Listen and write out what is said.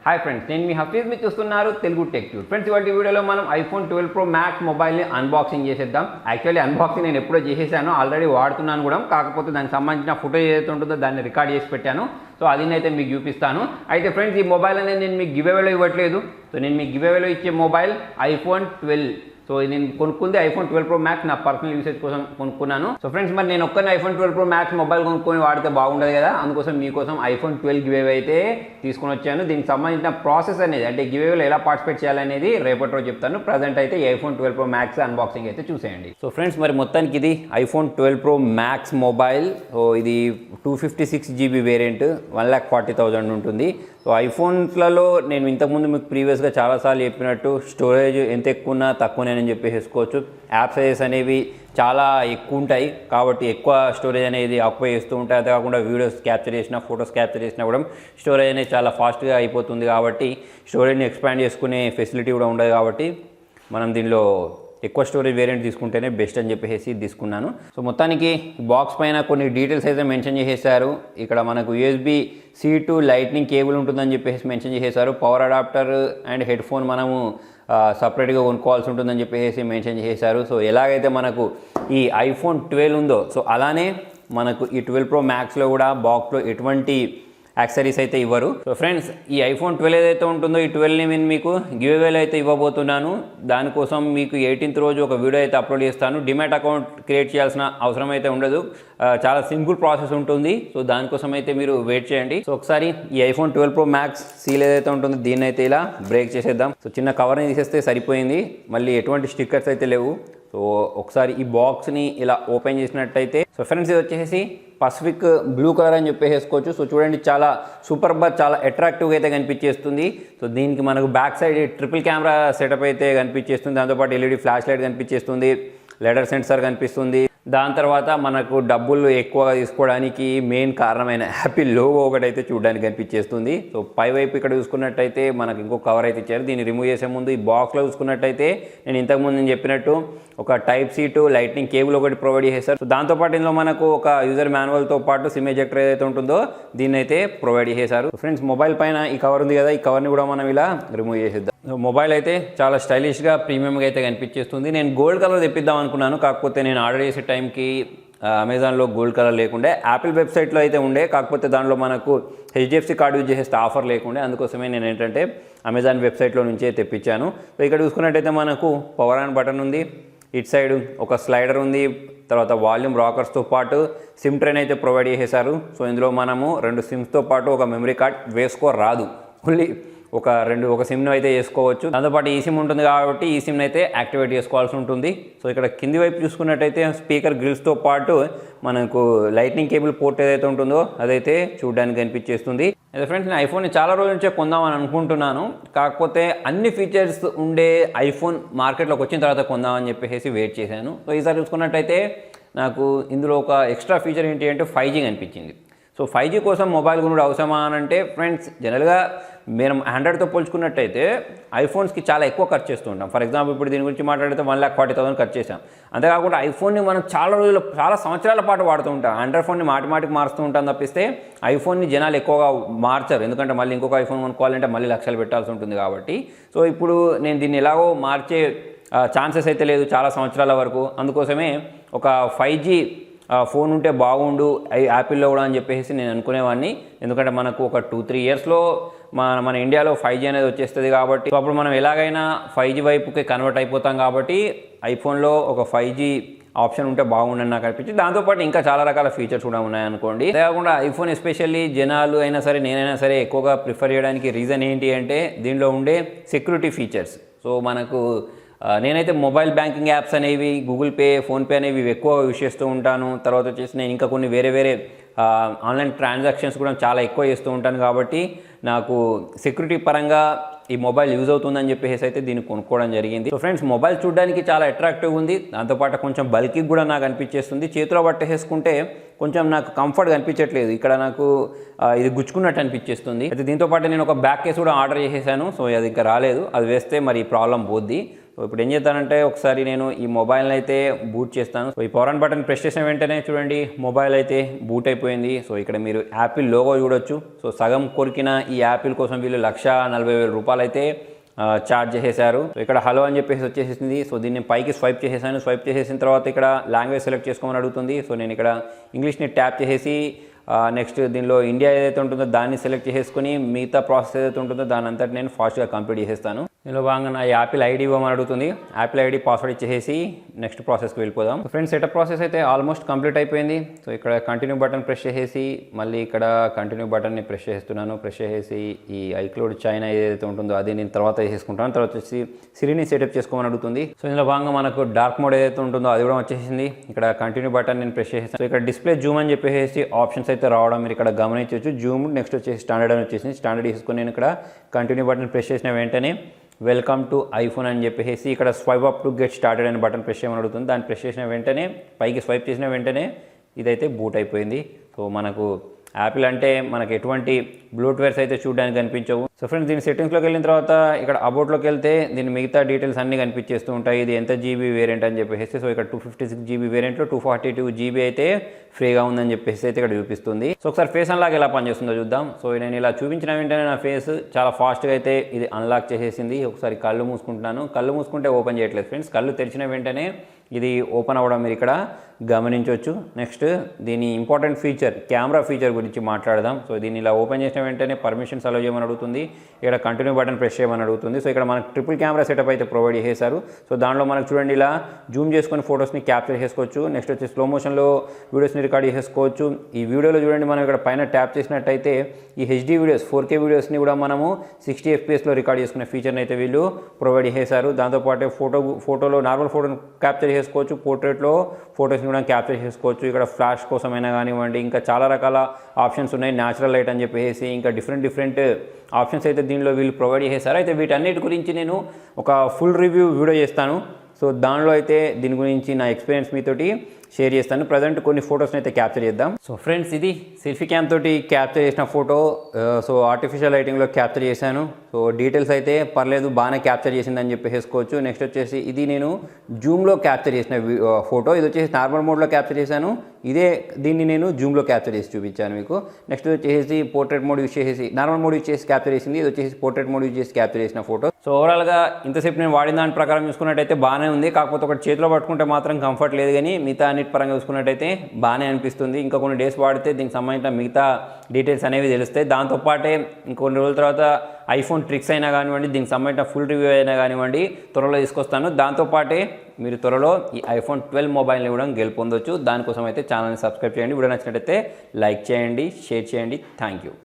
Hi friends, నేను మీ హఫీజ్ మీరు చూస్తున్నారు తెలుగు టెక్ ట్యూబ్. ఫ్రెండ్స్, ఇవాళ వీడియోలో మనం ఐఫోన్ 12 Pro Max మొబైల్ని అన్బాక్సింగ్ చేసేద్దాం. యాక్చువల్లీ అన్బాక్సింగ్ నేను ఎప్పుడో చేసేసాను, ఆల్రెడీ వాడుతున్నాను కూడా. కాకపోతే దానికి సంబంధించిన ఫోటో ఏదైతే ఉంటుందో దాన్ని రికార్డ్ చేసి పెట్టాను. సో అది అయితే మీకు చూపిస్తాను. అయితే ఫ్రెండ్స్, ఈ మొబైల్ అనేది నేను మీకు గివ్ అవేలో ఇవ్వట్లేదు. సో నేను మీకు గివ్ అవేలో ఇచ్చే మొబైల్ ఐఫోన్ 12. సో నేను కొనుక్కుంది ఐఫోన్ 12 Pro Max నా పర్సనల్ యూసేజ్ కోసం కొనుక్కున్నాను. సో ఫ్రెండ్స్, మరి నేను ఒక్కరిని ఐఫోన్ 12 Pro Max మొబైల్ కొనుక్కొని వాడితే బాగుండదు కదా, అందుకోసం మీకోసం ఐఫోన్ 12 గివ్ అవే అయితే తీసుకొని వచ్చాను. దీనికి సంబంధించిన ప్రాసెస్ అనేది, అంటే గివ్ అవేలో ఎలా పార్టిసిపేట్ చేయాలనేది రేపటి రోజు చెప్తాను. ప్రజెంట్ అయితే ఈ ఐఫోన్ 12 Pro Max అన్బాక్సింగ్ అయితే చూసేయండి. సో ఫ్రెండ్స్, మరి మొత్తానికి ఇది iPhone 12 Pro Max mobile. So ఇది 256 GB వేరియంట్, 1,40,000 ఉంటుంది. సో ఐఫోన్స్లలో నేను ఇంతకుముందు మీకు ప్రీవియస్గా చాలాసార్లు చెప్పినట్టు స్టోరేజ్ ఎంత ఎక్కువ ఉన్నా తక్కువనేనని చెప్పేసుకోవచ్చు. యాప్ సైజెస్ అనేవి చాలా ఎక్కువ ఉంటాయి కాబట్టి ఎక్కువ స్టోరేజ్ అనేది ఆక్యుపై చేస్తూ ఉంటాయి. అదే కాకుండా వీడియోస్ క్యాప్చర్ చేసినా, ఫొటోస్ క్యాప్చర్ చేసినా కూడా స్టోరేజ్ అనేది చాలా ఫాస్ట్గా అయిపోతుంది. కాబట్టి స్టోరేజ్ని ఎక్స్పాండ్ చేసుకునే ఫెసిలిటీ కూడా ఉండదు. కాబట్టి మనం దీనిలో ఎక్కువ స్టోరేజ్ వేరియంట్ తీసుకుంటేనే బెస్ట్ అని చెప్పేసి తీసుకున్నాను. సో మొత్తానికి బాక్స్ పైన కొన్ని డీటెయిల్స్ అయితే మెన్షన్ చేసేసారు. ఇక్కడ మనకు USB-C to లైట్నింగ్ కేబుల్ ఉంటుందని చెప్పేసి మెన్షన్ చేసేసారు. Power adapter and head phone మనము సపరేట్గా కొనుక్కోవాల్సి ఉంటుందని చెప్పేసి మెన్షన్ చేశారు. సో ఎలాగైతే మనకు ఈ ఐఫోన్ 12 ఉందో, సో అలానే మనకు ఈ 12 Pro Maxలో కూడా బాక్స్లో ఎటువంటి యాక్సరీస్ అయితే ఇవ్వరు. సో ఫ్రెండ్స్, ఈ ఐఫోన్ 12 ఏదైతే ఉంటుందో ఈ 12ని నేను మీకు గివ్ అవేలో అయితే ఇవ్వబోతున్నాను. దానికోసం మీకు 18th రోజు ఒక వీడియో అయితే అప్లోడ్ చేస్తాను. డిమాట్ అకౌంట్ క్రియేట్ చేయాల్సిన అవసరం అయితే ఉండదు, చాలా సింపుల్ ప్రాసెస్ ఉంటుంది. సో దానికోసం అయితే మీరు వెయిట్ చేయండి. సో ఒకసారి ఈ ఐఫోన్ 12 Pro Max సీల్ ఏదైతే ఉంటుందో దీన్ని అయితే ఇలా బ్రేక్ చేసేద్దాం. సో చిన్న కవర్ని తీసేస్తే సరిపోయింది, మళ్ళీ ఎటువంటి స్టిక్కర్స్ అయితే లేవు. సో ఒకసారి ఈ బాక్స్ని ఇలా ఓపెన్ చేసినట్టయితే, సో ఫ్రెండ్స్ ఇది వచ్చేసి పసిఫిక్ బ్లూ కలర్ అని చెప్పేసుకోవచ్చు. సో చూడండి, చాలా సూపర్ చాలా అట్రాక్టివ్గా అయితే కనిపించేస్తుంది. సో దీనికి మనకు back side triple camera setup అయితే కనిపించేస్తుంది. దాంతోపాటు LED ఫ్లాష్ లైట్ కనిపించేస్తుంది, లెడర్ సెన్సార్ కనిపిస్తుంది. దాని తర్వాత మనకు డబ్బులు ఎక్కువగా తీసుకోవడానికి మెయిన్ కారణమైన యాపిల్ లోగో ఒకటైతే చూడడానికి కనిపించేస్తుంది. సో పై వైపు ఇక్కడ చూసుకున్నట్టయితే మనకు ఇంకో కవర్ అయితే ఇచ్చారు. దీన్ని రిమూవ్ చేసే ముందు ఈ బాక్స్లో చూసుకున్నట్టయితే నేను ఇంతకుముందు నేను చెప్పినట్టు ఒక Type-C to లైట్నింగ్ కేబుల్ ఒకటి ప్రొవైడ్ చేశారు. సో దాంతోపాటు ఇందులో మనకు ఒక యూజర్ మాన్యువల్తో పాటు సిమ్ ఎజెక్టర్ ఏదైతే ఉంటుందో దీన్ని అయితే ప్రొవైడ్ చేశారు. ఫ్రెండ్స్, మొబైల్ పైన ఈ కవర్ ఉంది కదా, ఈ కవర్ని కూడా మనం ఇలా రిమూవ్ చేసేద్దాం. మొబైల్ అయితే చాలా స్టైలిష్గా ప్రీమియంగా అయితే కనిపించేస్తుంది. నేను గోల్డ్ కలర్ తెప్పిద్దాం అనుకున్నాను, కాకపోతే నేను ఆర్డర్ చేసే టైంకి అమెజాన్లో గోల్డ్ కలర్ లేకుండే. యాపిల్ వెబ్సైట్లో అయితే ఉండే, కాకపోతే దానిలో మనకు HDFC కార్డు యూజ్ చేసే ఆఫర్ లేకుండే. అందుకోసమే నేను ఏంటంటే అమెజాన్ వెబ్సైట్లో నుంచే తెప్పించాను. సో ఇక్కడ చూసుకున్నట్టయితే మనకు పవర్ ఆన్ బటన్ ఉంది, ఇటు సైడ్ ఒక స్లైడర్ ఉంది, తర్వాత వాల్యూమ్ రాకర్స్తో పాటు సిమ్ ట్రైన్ అయితే ప్రొవైడ్ చేసేసారు. సో ఇందులో మనము 2 సిమ్స్తో పాటు ఒక మెమరీ కార్డ్ వేసుకోరాదు, ఓన్లీ ఒక సిమ్ను అయితే చేసుకోవచ్చు. దాంతోపాటు ఈ సిమ్ ఉంటుంది కాబట్టి ఈ సిమ్ని అయితే యాక్టివేట్ చేసుకోవాల్సి ఉంటుంది. సో ఇక్కడ కింది వైపు చూసుకున్నట్టయితే స్పీకర్ గ్రిల్స్తో పాటు మనకు లైట్నింగ్ కేబుల్ పోర్ట్ ఏదైతే ఉంటుందో అదైతే చూడడానికి కనిపించేస్తుంది. అయితే ఫ్రెండ్స్, నేను ఐఫోన్ని చాలా రోజుల నుంచే కొందామని అనుకుంటున్నాను, కాకపోతే అన్ని ఫీచర్స్ ఉండే ఐఫోన్ మార్కెట్లోకి వచ్చిన తర్వాత కొందామని చెప్పేసి వెయిట్ చేశాను. సో ఈసారి చూసుకున్నట్టయితే నాకు ఇందులో ఒక ఎక్స్ట్రా ఫీచర్ ఏంటి అంటే 5G కనిపించింది. సో 5G కోసం మొబైల్ కొనుడు అవసరమా అని అంటే ఫ్రెండ్స్, జనరల్గా మేము ఆండ్రాయిడ్తో పోల్చుకున్నట్టయితే ఐఫోన్స్కి చాలా ఎక్కువ ఖర్చు చేస్తూ ఉంటాం. ఫర్ ఎగ్జాంపుల్ ఇప్పుడు దీని గురించి మాట్లాడితే 1,40,000 ఖర్చు చేసాం. అంతేకాకుండా ఐఫోన్ని మనం చాలా సంవత్సరాల పాటు వాడుతూ ఉంటాం. ఆండ్రాయిడ్ ఫోన్ని మాటికి మారుస్తూ ఉంటాం తప్పిస్తే ఐఫోన్ని జనాలు ఎక్కువగా మార్చరు, ఎందుకంటే మళ్ళీ ఇంకొక ఐఫోన్ కొనుక్కోవాలంటే మళ్ళీ లక్షలు పెట్టాల్సి ఉంటుంది కాబట్టి. సో ఇప్పుడు నేను దీన్ని ఎలాగో మార్చే ఛాన్సెస్ అయితే లేదు చాలా సంవత్సరాల వరకు. అందుకోసమే ఒక 5G ఫోన్ ఉంటే బాగుండు యాపిల్లో కూడా అని చెప్పేసి నేను అనుకునేవాడిని. ఎందుకంటే మనకు ఒక 2-3 ఇయర్స్లో మన ఇండియాలో 5G అనేది వచ్చేస్తుంది కాబట్టి, సో అప్పుడు మనం ఎలాగైనా 5G వైపుకి కన్వర్ట్ అయిపోతాం. కాబట్టి ఐఫోన్లో ఒక 5G ఆప్షన్ ఉంటే బాగుండని నాకు అనిపించింది. దాంతోపాటు ఇంకా చాలా రకాల ఫీచర్స్ కూడా ఉన్నాయనుకోండి. అంతేకాకుండా ఐఫోన్ ఎస్పెషల్లీ జనాలు అయినా సరే నేనైనా సరే ఎక్కువగా ప్రిఫర్ చేయడానికి రీజన్ ఏంటి అంటే దీనిలో ఉండే సెక్యూరిటీ ఫీచర్స్. సో మనకు నేనైతే మొబైల్ బ్యాంకింగ్ యాప్స్ అనేవి, గూగుల్ పే, ఫోన్పే అనేవి ఎక్కువ యూజ్ చేస్తూ ఉంటాను. తర్వాత వచ్చేసి నేను ఇంకా కొన్ని వేరే ఆన్లైన్ ట్రాన్సాక్షన్స్ కూడా చాలా ఎక్కువ చేస్తూ ఉంటాను. కాబట్టి నాకు సెక్యూరిటీ పరంగా ఈ మొబైల్ యూజ్ అవుతుందని చెప్పేసి అయితే దీన్ని కొనుక్కోవడం జరిగింది. సో ఫ్రెండ్స్, మొబైల్ చూడడానికి చాలా అట్రాక్టివ్ ఉంది, దాంతోపాటు కొంచెం బల్కీ కూడా నాకు అనిపించేస్తుంది. చేతిలో పట్టేసుకుంటే కొంచెం నాకు కంఫర్ట్గా అనిపించట్లేదు, ఇక్కడ నాకు ఇది గుచ్చుకున్నట్టు అనిపించేస్తుంది. అయితే దీంతోపాటు నేను ఒక బ్యాక్ కేస్ కూడా ఆర్డర్ చేసేసాను. సో అది ఇంకా రాలేదు, అది వేస్తే మరి ప్రాబ్లం పోద్ది. సో ఇప్పుడు ఏం చేస్తానంటే ఒకసారి నేను ఈ మొబైల్ని అయితే బూట్ చేస్తాను. సో ఈ పవర్ ఆన్ బటన్ ప్రెస్ చేసిన వెంటనే చూడండి మొబైల్ అయితే బూట్ అయిపోయింది. సో ఇక్కడ మీరు యాపిల్ లోగో చూడొచ్చు. సో సగం కొరికిన ఈ యాపిల్ కోసం వీళ్ళు 1,40,000 రూపాయలు అయితే చార్జ్ చేసేసారు. సో ఇక్కడ హలో అని చెప్పేసి వచ్చేసింది. సో దీన్ని పైకి స్వైప్ చేసేసాను. స్వైప్ చేసేసిన తర్వాత ఇక్కడ లాంగ్వేజ్ సెలెక్ట్ చేసుకోమని అడుగుతుంది. సో నేను ఇక్కడ ఇంగ్లీష్ని ట్యాప్ చేసేసి నెక్స్ట్ దీనిలో ఇండియా ఏదైతే ఉంటుందో దాన్ని సెలెక్ట్ చేసుకుని మిగతా ప్రాసెస్ ఏదైతే ఉంటుందో దాని అంతటి నేను ఫాస్ట్గా కంప్లీట్ చేసేస్తాను. దీనిలో భాగంగా నా యాపిల్ ఐడి ఇవ్వమని అడుగుతుంది. యాపిల్ ఐడి పాస్వర్డ్ ఇచ్చేసి నెక్స్ట్ ప్రాసెస్కి వెళ్ళిపోదాం. ఫ్రెండ్స్ సెటప్ ప్రాసెస్ అయితే ఆల్మోస్ట్ కంప్లీట్ అయిపోయింది. సో ఇక్కడ కంటిన్యూ బటన్ ప్రెస్ చేసేసి మళ్ళీ ఇక్కడ కంటిన్యూ బటన్ని ప్రెస్ చేస్తున్నాను. ప్రెస్ చేసేసి ఈ ఐక్లౌడ్ చైనా ఏదైతే ఉంటుందో అది నేను తర్వాత చేసుకుంటాను. తర్వాత వచ్చేసి సిరిని సెటప్ చేసుకోమని అడుగుతుంది. సో ఇందులో భాగంగా మనకు డార్క్ మోడ్ ఏదైతే ఉంటుందో అది కూడా వచ్చేసింది. ఇక్కడ కంటిన్యూ బటన్ నేను ప్రెస్ చేసేసి సో ఇక్కడ డిస్ప్లే జూమ్ అని చెప్పేసి ఆప్షన్స్ అయితే రావడం మీరు ఇక్కడ గమనించవచ్చు. జూమ్ నెక్స్ట్ వచ్చేసి స్టాండర్డ్ అని వచ్చేసింది. స్టాండర్డ్ తీసుకొని నేను ఇక్కడ కంటిన్యూ బటన్ ప్రెస్ చేసిన వెంటనే వెల్కమ్ టు ఐఫోన్ అని చెప్పేసి ఇక్కడ swipe up to get started అని బటన్ ప్రెస్ చేయమని అడుగుతుంది. దాన్ని ప్రెస్ చేసిన వెంటనే పైకి స్వైప్ చేసిన వెంటనే ఇదైతే బూట్ అయిపోయింది. సో మనకు యాపిల్ అంటే మనకు ఎటువంటి బ్లూట్వేర్స్ అయితే చూడడానికి కనిపించవు. సో ఫ్రెండ్స్ దీని సెట్టింగ్స్లోకి వెళ్ళిన తర్వాత ఇక్కడ అబౌట్లోకి వెళ్తే దీని మిగతా డీటెయిల్స్ అన్నీ కనిపించేస్తూ ఉంటాయి. ఇది ఎంత జీబీ వేరియంట్ అని చెప్పేసి సో ఇక్కడ 256 GB వేరియంట్లో 242 GB అయితే ఫ్రీగా ఉందని చెప్పేసి అయితే ఇక్కడ చూపిస్తుంది. సో ఒకసారి ఫేస్ అన్లాక్ ఎలా పనిచేస్తుందో చూద్దాం. సో నేను ఇలా చూపించిన వెంటనే నా ఫేస్ చాలా ఫాస్ట్గా అయితే ఇది అన్లాక్ చేసేసింది. ఒకసారి కళ్ళు మూసుకుంటున్నాను. కళ్ళు మూసుకుంటే ఓపెన్ చేయట్లేదు ఫ్రెండ్స్. కళ్ళు తెరిచిన వెంటనే ఇది ఓపెన్ అవ్వడం మీరు ఇక్కడ గమనించవచ్చు. నెక్స్ట్ దీని ఇంపార్టెంట్ ఫీచర్ కెమెరా ఫీచర్ గురించి మాట్లాడదాం. సో దీన్ని ఇలా ఓపెన్ చేసిన వెంటనే పర్మిషన్స్ అలో చేయమని అడుగుతుంది. ఇక్కడ కంటిన్యూ బటన్ ప్రెస్ చేయమని అడుగుతుంది. సో ఇక్కడ మనకు ట్రిపుల్ కెమెరా సెటప్ అయితే ప్రొవైడ్ చేశారు. సో దాంట్లో మనకు చూడండి ఇలా జూమ్ చేసుకొని ఫొటోస్ని క్యాప్చర్ చేసుకోవచ్చు. నెక్స్ట్ వచ్చి స్లో మోషన్లో వీడియోస్ని రికార్డ్ చేసుకోవచ్చు. ఈ వీడియోలో చూడండి మనం ఇక్కడ పైన ట్యాప్ చేసినట్టయితే ఈ హెచ్డీ వీడియోస్ 4K వీడియోస్ని కూడా మనము 60 FPSలో రికార్డ్ చేసుకునే ఫీచర్ని అయితే వీళ్ళు ప్రొవైడ్ చేశారు. దాంతోపాటు ఫోటోలో నార్మల్ ఫోటోని క్యాప్చర్ చేసుకోవచ్చు. పోర్ట్రేట్లో ఫొటోస్ని కూడా క్యాప్చర్ చేసుకోవచ్చు. ఇక్కడ ఫ్లాష్ కోసమైనా కానివ్వండి ఇంకా చాలా రకాల ఆప్షన్స్ ఉన్నాయి. న్యాచురల్ లైట్ అని చెప్పేసి ఇంకా డిఫరెంట్ ఆప్షన్స్ అయితే దీనిలో వీళ్ళు ప్రొవైడ్ చేశారు. అయితే వీటన్నిటి గురించి నేను ఒక ఫుల్ రివ్యూ వీడియో చేస్తాను. సో దానిలో అయితే దీని గురించి నా ఎక్స్పీరియన్స్ మీతోటి షేర్ చేస్తాను. ప్రజెంట్ కొన్ని ఫొటోస్ని అయితే క్యాప్చర్ చేద్దాం. సో ఫ్రెండ్స్ ఇది సెల్ఫీ క్యామ్ తోటి క్యాప్చర్ చేసిన ఫోటో. సో ఆర్టిఫిషియల్ లైటింగ్లో క్యాప్చర్ చేశాను. సో డీటెయిల్స్ అయితే పర్లేదు బాగానే క్యాప్చర్ చేసిందని చెప్పేసుకోవచ్చు. నెక్స్ట్ వచ్చేసి ఇది నేను జూమ్లో క్యాప్చర్ చేసిన ఫోటో. ఇది వచ్చేసి నార్మల్ మోడ్లో క్యాప్చర్ చేశాను. దీన్ని నేను జూమ్లో క్యాప్చర్ చేసి చూపించాను మీకు. నెక్స్ట్ వచ్చేసి పోర్ట్రేట్ మోడ్ యూజ్ చేసి నార్మల్ మోడ్ యూజ్ చేసి క్యాప్చర్ చేసింది. ఇది వచ్చేసి పోర్ట్రేట్ మోడ్ యూజ్ చేసి క్యాప్చర్ చేసిన ఫోటో. సో ఓవరాల్గా ఇంతసేపు నేను వాడిన దాని ప్రకారం చూసుకున్నట్టయితే బాగానే ఉంది. కాకపోతే ఒకటి చేతిలో పట్టుకుంటే మాత్రం కంఫర్ట్ లేదు. కానీ మిగతా అన్నిటి పరంగా చూసుకున్నట్టయితే బాగానే అనిపిస్తుంది. ఇంకా కొన్ని డేస్ వాడితే దీనికి సంబంధించిన మిగతా డీటెయిల్స్ అనేవి తెలుస్తాయి. దాంతోపాటే ఇంకొన్ని రోజుల తర్వాత ఐఫోన్ ట్రిక్స్ అయినా కానివ్వండి దీనికి సంబంధించిన ఫుల్ రివ్యూ అయినా కానివ్వండి త్వరలో తీసుకొస్తాను. దాంతోపాటే మీరు త్వరలో ఈ ఐఫోన్ 12 మొబైల్ని కూడా గెలుపొందొచ్చు. దానికోసం అయితే ఛానల్ని సబ్స్క్రైబ్ చేయండి. వీడియో నచ్చినట్టయితే లైక్ చేయండి, షేర్ చేయండి. Thank you.